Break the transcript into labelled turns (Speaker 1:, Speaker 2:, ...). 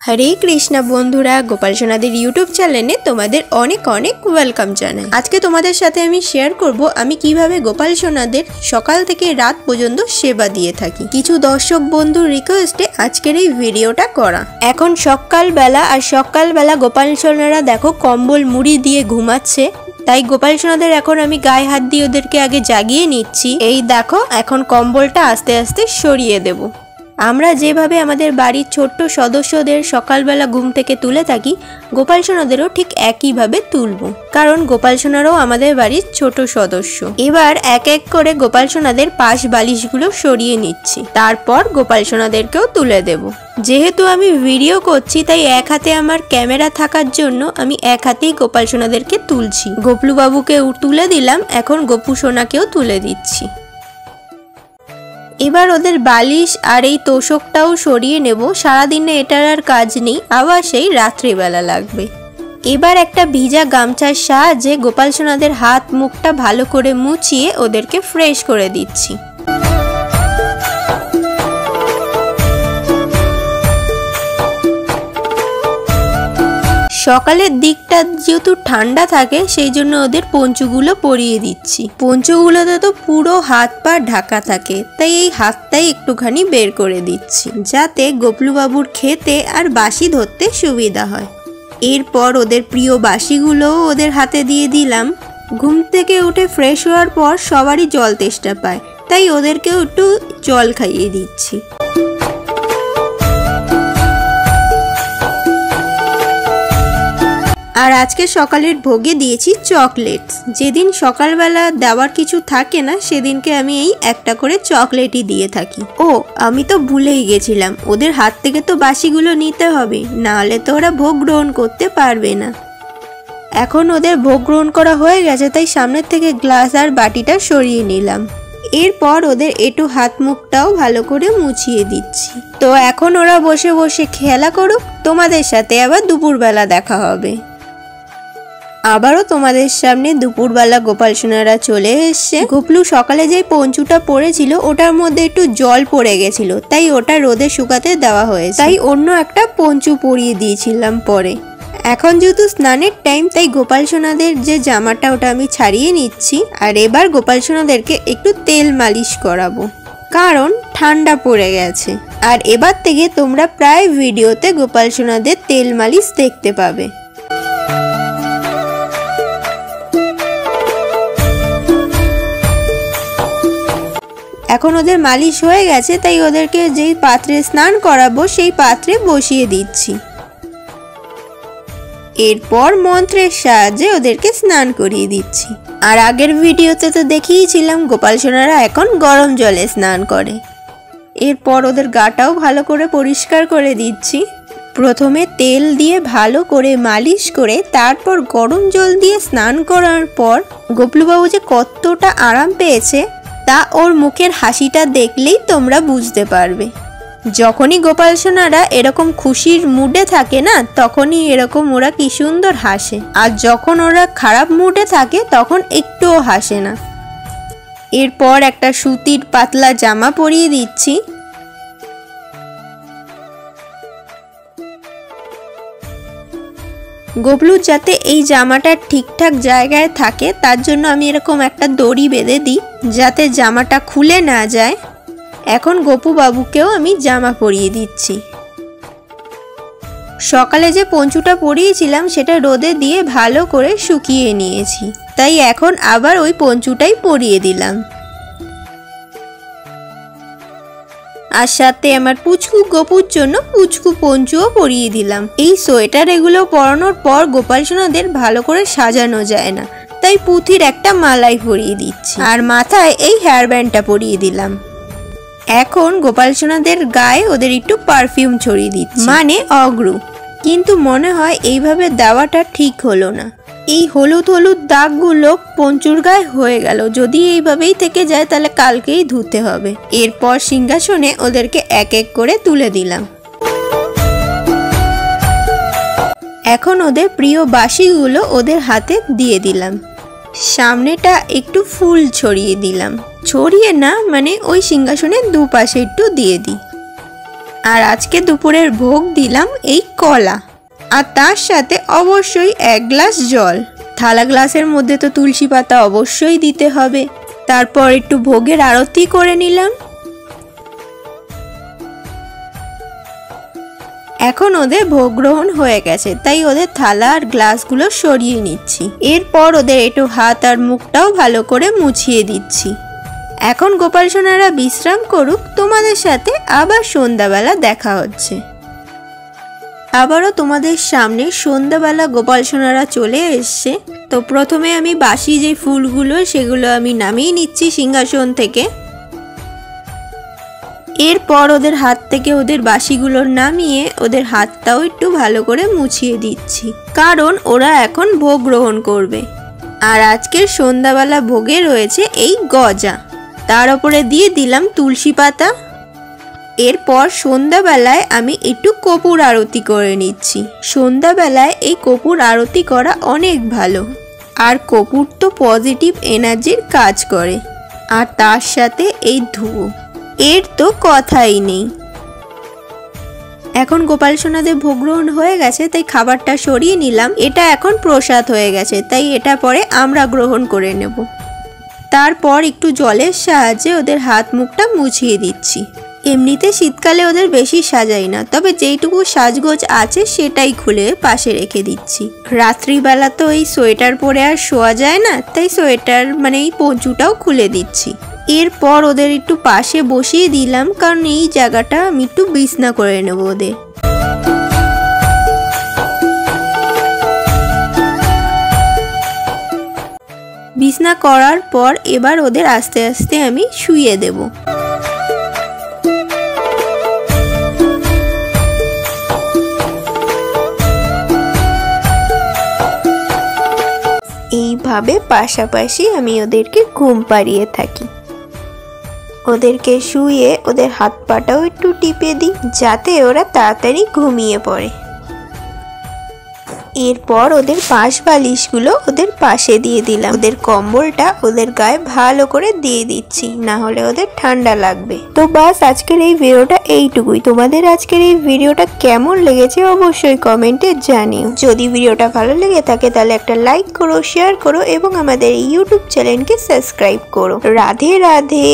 Speaker 1: हरे कृष्णा बंधुरा गोपाल सोनाদের ইউটিউব চ্যানেলে তোমাদের অনেক অনেক ওয়েলকাম জানাই। আজকে তোমাদের সাথে আমি শেয়ার করব আমি কিভাবে গোপাল সোনাদের সকাল থেকে রাত পর্যন্ত সেবা দিয়ে থাকি। কিছু দর্শক বন্ধুর রিকোয়েস্টে আজকের এই ভিডিওটা করা। এখন সকালবেলা গোপাল সোনারা দেখো কম্বল মুড়ি দিয়ে ঘুমাচ্ছে, তাই গোপাল সোনাদের এখন আমি গায়ে হাত দিয়ে ওদেরকে আগে জাগিয়ে নিচ্ছি। এই দেখো এখন কম্বলটা আস্তে আস্তে সরিয়ে দেব। আমরা যেভাবে আমাদের বাড়ির ছোট্ট সদস্যদের সকালবেলা ঘুম থেকে তুলে থাকি, গোপাল সোনাদেরও ঠিক একইভাবে তুলব, কারণ গোপাল সোনারাও আমাদের বাড়ির ছোট সদস্য। এবার এক এক করে গোপাল সোনাদের পাশ বালিশগুলো সরিয়ে নিচ্ছি, তারপর গোপাল সোনাদেরকেও তুলে দেব। যেহেতু আমি ভিডিও করছি তাই এক হাতে আমার ক্যামেরা থাকার জন্য আমি এক হাতেই গোপাল সোনাদেরকে তুলছি। গোপলু বাবুকে তুলে দিলাম, এখন গোপু সোনাকেও তুলে দিচ্ছি। এবার ওদের বালিশ আর এই তোষকটাও সরিয়ে নেব। সারাদিনে এটার আর কাজ নেই, আবার সেই রাত্রিবেলা লাগবে। এবার একটা ভিজা গামছার সাহায্যে গোপাল সোনাদের হাত মুখটা ভালো করে মুছিয়ে ওদেরকে ফ্রেশ করে দিচ্ছি। সকালের দিকটা যেহেতু ঠান্ডা থাকে সেই জন্য ওদের পঞ্চুগুলো পরিয়ে দিচ্ছি। পঞ্চুগুলোতে তো পুরো হাত পা ঢাকা থাকে, তাই এই হাতটাই একটুখানি বের করে দিচ্ছি, যাতে গোপলু বাবুর খেতে আর বাসি ধরতে সুবিধা হয়। এরপর ওদের প্রিয় বাসিগুলোও ওদের হাতে দিয়ে দিলাম। ঘুম থেকে উঠে ফ্রেশ হওয়ার পর সবারই জল তেষ্টা পায়, তাই ওদেরকেও একটু জল খাইয়ে দিচ্ছি। আর আজকে সকালের ভোগে দিয়েছি চকলেটস। যেদিন সকালবেলা দেওয়ার কিছু থাকে না সেদিনকে আমি এই একটা করে চকলেটই দিয়ে থাকি। ও আমি তো ভুলেই গেছিলাম, ওদের হাত থেকে তো বাসিগুলো নিতে হবে, নাহলে তো ওরা ভোগ গ্রহণ করতে পারবে না। এখন ওদের ভোগ গ্রহণ করা হয়ে গেছে, তাই সামনের থেকে গ্লাস আর বাটিটা সরিয়ে নিলাম। এরপর ওদের একটু হাত মুখটাও ভালো করে মুছিয়ে দিচ্ছি। তো এখন ওরা বসে বসে খেলা করুক, তোমাদের সাথে আবার দুপুরবেলা দেখা হবে। আবারও তোমাদের সামনে দুপুরবেলা গোপাল সোনারা চলে এসছে। গোপলু সকালে যে পঞ্চুটা পড়েছিল ওটার মধ্যে একটু জল পড়ে গেছিল, তাই ওটা রোদে শুকাতে দেওয়া হয়েছে, তাই অন্য একটা পঞ্চু পরিয়ে দিয়েছিলাম পরে। এখন যেহেতু স্নানের টাইম, তাই গোপাল সোনাদের যে জামাটা ওটা আমি ছাড়িয়ে নিচ্ছি। আর এবার গোপাল সোনাদেরকে একটু তেল মালিশ করাবো, কারণ ঠান্ডা পড়ে গেছে। আর এবার থেকে তোমরা প্রায় ভিডিওতে গোপাল সোনাদের তেল মালিশ দেখতে পাবে। এখন ওদের মালিশ হয়ে গেছে, তাই ওদেরকে যেই পাত্রে স্নান করাবো সেই পাত্রে বসিয়ে দিচ্ছি। এরপর মন্ত্রের সাহায্যে ওদেরকে স্নান করিয়ে দিচ্ছি। আর আগের ভিডিওতে তো দেখিয়েছিলাম গোপাল সোনারা এখন গরম জলে স্নান করে। এরপর ওদের গাটাও ভালো করে পরিষ্কার করে দিচ্ছি। প্রথমে তেল দিয়ে ভালো করে মালিশ করে তারপর গরম জল দিয়ে স্নান করার পর গোপলুবাবু যে কতটা আরাম পেয়েছে তা ওর মুখের হাসিটা দেখলেই তোমরা বুঝতে পারবে। যখনই গোপাল সোনারা এরকম খুশির মুডে থাকে না, তখনই এরকম ওরা কি সুন্দর হাসে। আর যখন ওরা খারাপ মুডে থাকে তখন একটুও হাসে না। এরপর একটা সুতির পাতলা জামা পরিয়ে দিচ্ছি। গোপলুর যাতে এই জামাটা ঠিকঠাক জায়গায় থাকে তার জন্য আমি এরকম একটা দড়ি বেঁধে দিই, যাতে জামাটা খুলে না যায়। এখন গোপু বাবুকেও আমি জামা পরিয়ে দিচ্ছি। সকালে যে পঞ্চুটা পরিয়েছিলাম সেটা রোদে দিয়ে ভালো করে শুকিয়ে নিয়েছি, তাই এখন আবার ওই পঞ্চুটাই পরিয়ে দিলাম। আর সাথে আমার পুচকু গোপুর জন্য পুচকু পঞ্চুও পরিয়ে দিলাম। এই সোয়েটার এগুলো পরানোর পর গোপাল সোনাদের ভালো করে সাজানো যায় না, তাই পুঁথির একটা মালাই পরিয়ে দিচ্ছি। আর মাথায় এই হেয়ার ব্যান্ডটা পরিয়ে দিলাম। এখন গোপাল সোনাদের গায়ে ওদের একটু পারফিউম ছড়িয়ে দিচ্ছি, মানে অগ্রু। কিন্তু মনে হয় এইভাবে দেওয়াটা ঠিক হলো না। এই হলুদ হলুদ দাগগুলো পঞ্চুর গায়ে হয়ে গেল, যদি এইভাবেই থেকে যায় তাহলে কালকেই ধুতে হবে। এরপর সিংহাসনে ওদেরকে এক এক করে তুলে দিলাম। এখন ওদের প্রিয় বাসিগুলো ওদের হাতে দিয়ে দিলাম। সামনেটা একটু ফুল ছড়িয়ে দিলাম, ছড়িয়ে না মানে ওই সিংহাসনের দুপাশে একটু দিয়ে দিই। আর আজকে দুপুরের ভোগ দিলাম এই কলা, আর তার সাথে অবশ্যই 1 গ্লাস জল। থালা গ্লাসের মধ্যে তো তুলসী পাতা অবশ্যই দিতে হবে। তারপর একটু ভোগের আরতি করে নিলাম। এখন ওদের ভোগ গ্রহণ হয়ে গেছে, তাই ওদের থালা আর গ্লাসগুলো সরিয়ে নিচ্ছি। এরপর ওদের একটু হাত আর মুখটাও ভালো করে মুছিয়ে দিচ্ছি। এখন গোপাল সোনারা বিশ্রাম করুক, তোমাদের সাথে আবার সন্ধ্যাবেলা দেখা হচ্ছে। আবারও তোমাদের সামনে সন্ধ্যাবেলা গোপাল সোনারা চলে এসছে। তো প্রথমে আমি বাসি যে ফুলগুলো সেগুলো আমি নামিয়ে নিচ্ছি সিংহাসন থেকে। এরপর ওদের হাত থেকে ওদের বাসিগুলো নামিয়ে ওদের হাতটাও একটু ভালো করে মুছিয়ে দিচ্ছি, কারণ ওরা এখন ভোগ গ্রহণ করবে। আর আজকের সন্ধ্যাবেলা ভোগে রয়েছে এই গজা, তার উপরে দিয়ে দিলাম তুলসী পাতা। এরপর সন্ধ্যাবেলায় আমি একটু কর্পূর আরতি করে নিচ্ছি। সন্ধ্যাবেলায় এই কর্পূর আরতি করা অনেক ভালো, আর কর্পূর তো পজিটিভ এনার্জির কাজ করে। আর তার সাথে এই ধুয়ো, এর তো কথাই নেই। এখন গোপাল সোনাদের ভোগ গ্রহণ হয়ে গেছে, তাই খাবারটা সরিয়ে নিলাম। এটা এখন প্রসাদ হয়ে গেছে, তাই এটা পরে আমরা গ্রহণ করে নেব। তারপর একটু জলের সাহায্যে ওদের হাত মুখটা মুছিয়ে দিচ্ছি। এমনিতে শীতকালে ওদের বেশি সাজাই না, তবে যেইটুকু সাজগোজ আছে সেটাই খুলে পাশে রেখে দিচ্ছি। রাত্রিবেলা তো এই সোয়েটার পরে আর শোয়া যায় না, তাই সোয়েটার মানে এই পঞ্চুটাও খুলে দিচ্ছি। এরপর ওদের একটু পাশে বসিয়ে দিলাম, কারণ এই জায়গাটা আমি একটু বিছনা করে নেব ওদের। বিছনা করার পর এবার ওদের আস্তে আস্তে আমি শুইয়ে দেব। এইভাবে পাশাপাশি আমি ওদেরকে ঘুম পাড়িয়ে থাকি। ওদেরকে শুয়ে ওদের হাত পাটাও একটু টিপে দিই, যাতে ওরা তাড়াতাড়ি ঘুমিয়ে পড়ে। এরপর ওদের পাশ বালিশগুলো ওদের পাশে দিয়ে দিলাম। ওদের কম্বলটা ওদের গায়ে ভালো করে দিয়ে দিচ্ছি, না হলে ওদের ঠান্ডা লাগবে। তো বাস, আজকের এই ভিডিওটা এইটুকুই। তোমাদের আজকের এই ভিডিওটা কেমন লেগেছে অবশ্যই কমেন্টে জানিও। যদি ভিডিওটা ভালো লেগে থাকে তাহলে একটা লাইক করো, শেয়ার করো এবং আমাদের ইউটিউব চ্যানেলকে সাবস্ক্রাইব করো। রাধে রাধে।